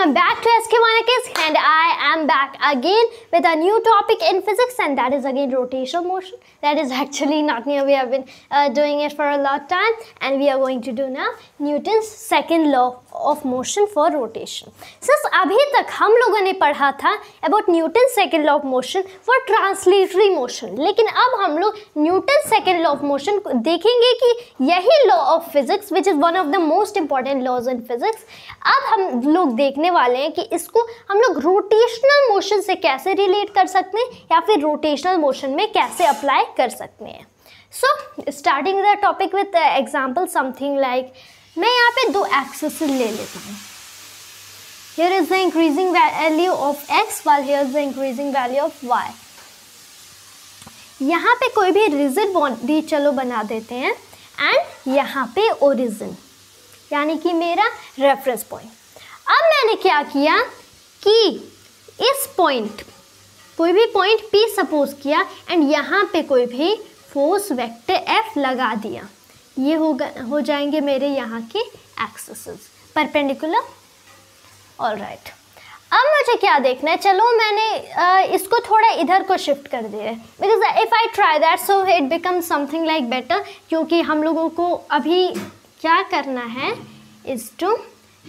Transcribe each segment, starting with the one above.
welcome back to SK Monikis, and I am back again with a new topic in physics, and that is again rotational motion. That is actually not new, we have been doing it for a lot of time, and we are going to do now Newton's second law of motion for rotation. Since अभी तक हम लोगों ने पढ़ा था about Newton's second law of motion for translatory motion, लेकिन अब हम लोग Newton's second law of motion देखेंगे कि यही law of physics which is one of the most important laws in physics, अब हम लोग देखने वाले हैं कि इसको हम लोग रोटेशनल मोशन से कैसे रिलेट कर सकते हैं या फिर रोटेशनल मोशन में कैसे अप्लाई कर सकते हैं. So starting the topic with example something like, मैं यहाँ पे दो एक्सिस ले लेता हूँ. Here is the increasing value of x while here is the increasing value of y. यहाँ पे कोई भी रिजिड बॉडी चलो बना देते हैं एंड यहाँ पे ओरिजिन यानी कि मेरा रेफरेंस पॉइंट. अब मैंने क्या किया कि इस पॉइंट कोई भी पॉइंट P सपोज किया एंड यहाँ पे कोई भी फोर्स वेक्टर F लगा दिया. ये हो जाएंगे मेरे यहाँ के एक्सिस परपेंडिकुलर. ऑलराइट, अब मुझे क्या देखना है, चलो मैंने इसको थोड़ा इधर को शिफ्ट कर दिया है because if I try that so it become something like better, क्योंकि हम लोगों को अभी क्या करना है is to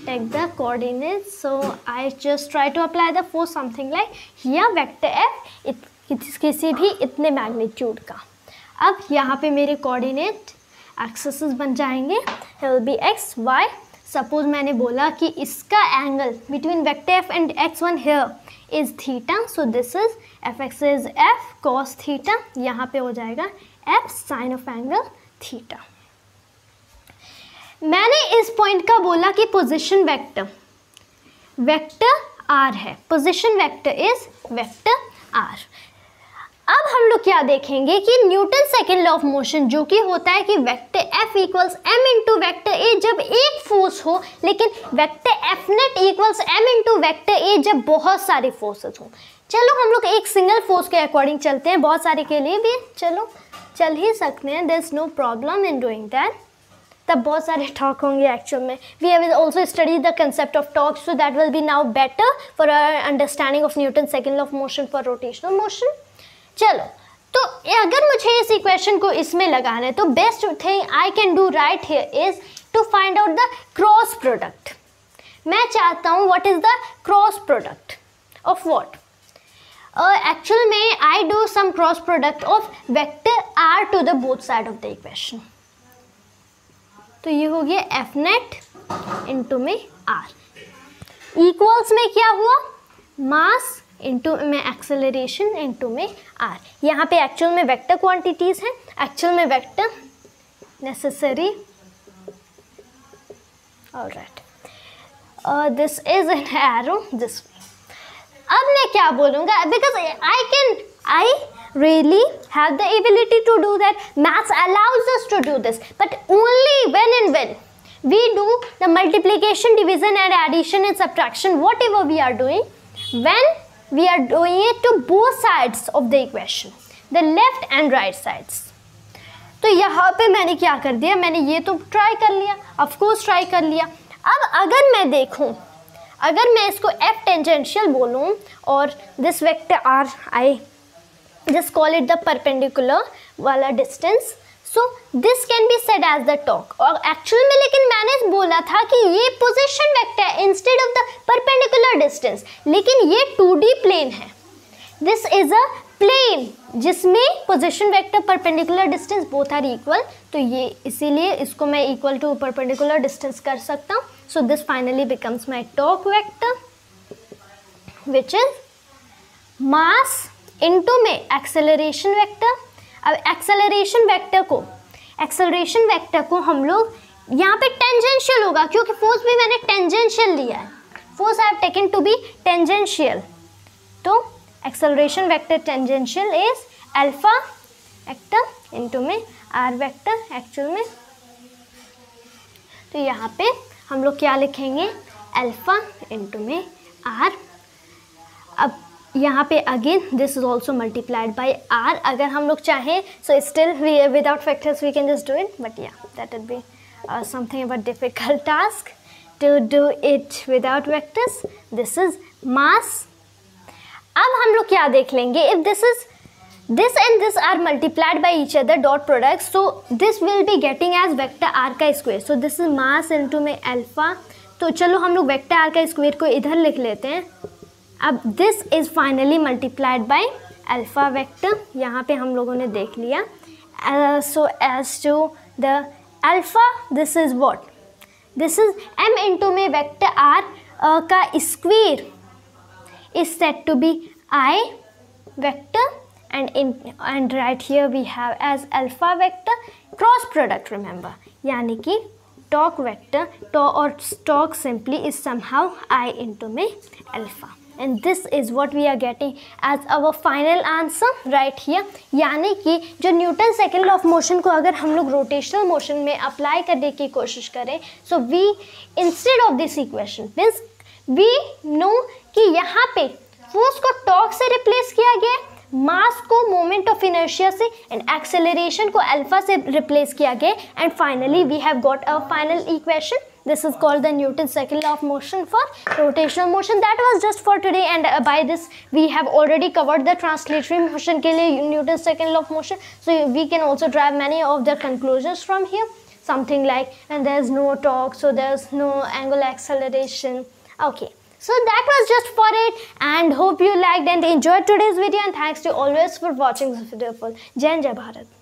take the coordinates. So I just try to apply the force something like here vector F किसी भी इतने मैग्नीट्यूड का. अब यहाँ पे मेरे कोऑर्डिनेट एक्सिस बन जाएंगे. it will be x y. Suppose मैंने बोला कि इसका angle between vector F and x1 here is theta, so this is fx is f cos theta. यहाँ पे हो जाएगा f sine of angle theta. मैंने इस पॉइंट का बोला कि पोजीशन वेक्टर r है. Position vector is vector r. अब हम लोग क्या देखेंगे कि Newton second law of motion जो कि होता है कि vector F equals m into vector a जब एक फोर्स हो, लेकिन vector F net equals m into vector a जब बहुत सारे फोर्सेस हो. चलो हम लोग एक सिंगल फोर्स के अकॉर्डिंग चलते हैं, बहुत सारे के लिए भी चलो चल ही सकते हैं. There is no problem in doing that. तब बहुत सारे टॉक होंगे एक्चुअल में. We have also study the concept of torque, so that will be now better for our understanding of Newton second law of motion for rotational motion. चलो, तो अगर मुझे इस इक्वेशन को इसमें लगाना है तो best thing I can do right here is to find out the cross product. मैं चाहता हूँ what is the cross product of what. Actual में I do some cross product of vector r to the both side of the equation. तो ये हो गया F net into में r equals में क्या हुआ मास इंटू में एक्सेलरेशन इंटू में r. यहाँ पे एक्चुअल में वेक्टर क्वांटिटीज हैं, एक्चुअल में vector necessary. Alright, this is an arrow this way. अब मैं क्या बोलूँगा because I really have the ability to do that. Maths allows us to do this, but only when we do the multiplication, division and addition and subtraction, whatever we are doing, when we are doing it to both sides of the equation, the left and right sides. तो यहाँ पे मैंने क्या कर दिया, मैंने ये तो ट्राई कर लिया, ऑफ कोर्स ट्राई कर लिया. अब अगर मैं देखूँ, अगर मैं इसको F टेंजेंशियल बोलूँ और this vector R I just call it the perpendicular वाला distance, so this can be said as the torque. और actual में लेकिन मैंने बोला था कि ये position vector है instead of the perpendicular distance, लेकिन ये 2D plane है. This is a plane जिसमें position vector perpendicular distance both are equal, तो ये इसीलिए इसको मैं equal to perpendicular distance कर सकता हूँ. So this finally becomes my torque vector which is mass into में एक्सेलरेशन वेक्टर. अब एक्सेलरेशन वेक्टर को हम लोग यहाँ पे टेंजेंशियल होगा क्योंकि फोर्स भी मैंने टेंजेंशियल लिया है. Force I have taken to be tangential, तो acceleration vector tangential is alpha vector into में आर वेक्टर एक्चुअल में. तो यहाँ पे हम लोग क्या लिखेंगे अल्फा इनटू में आर. अब यहाँ पे again this is also multiplied by R. अगर हम लोग चाहें so still we without factors we can just do it, but या that will be something a difficult task to do it without vectors. This is mass. अब हम लोग क्या देख लेंगे, if this and this are multiplied by each other dot products, so this will be getting as vector r का square. so this is mass into में alpha. तो चलो हम लोग वेक्टर आर का स्क्वायर को इधर लिख लेते हैं. अब this is finally multiplied by alpha vector, यहाँ पे हम लोगों ने देख लिया. So as to the alpha this is what, this is m into में वेक्टर आर का square is said to be I vector, and right here we have as alpha vector cross product. remember, यानी कि torque vector or torque simply is somehow I into में alpha, and this is what we are getting as our final answer right here. यानी कि जो Newton second law of motion को अगर हम लोग रोटेशनल मोशन में अप्लाई करने की कोशिश करें, so we instead of this equation means we know कि यहाँ पे फोर्स को टॉर्क से रिप्लेस किया गया, मास को मोमेंट ऑफ इनर्शिया से, एंड एक्सेलरेशन को अल्फा से रिप्लेस किया गया, and finally we have got a final equation. This is called the Newton's second law of motion for rotational motion. That was just for today, and by this we have already covered the translatory motion के लिए Newton's second law of motion. So we can also drive many of the conclusions from here. Something like, and there's no torque, so there's no angular acceleration. Okay, so that was just for it, and hope you liked and enjoyed today's video, and thanks to always for watching this video. Jai Hind, Jai Bharat.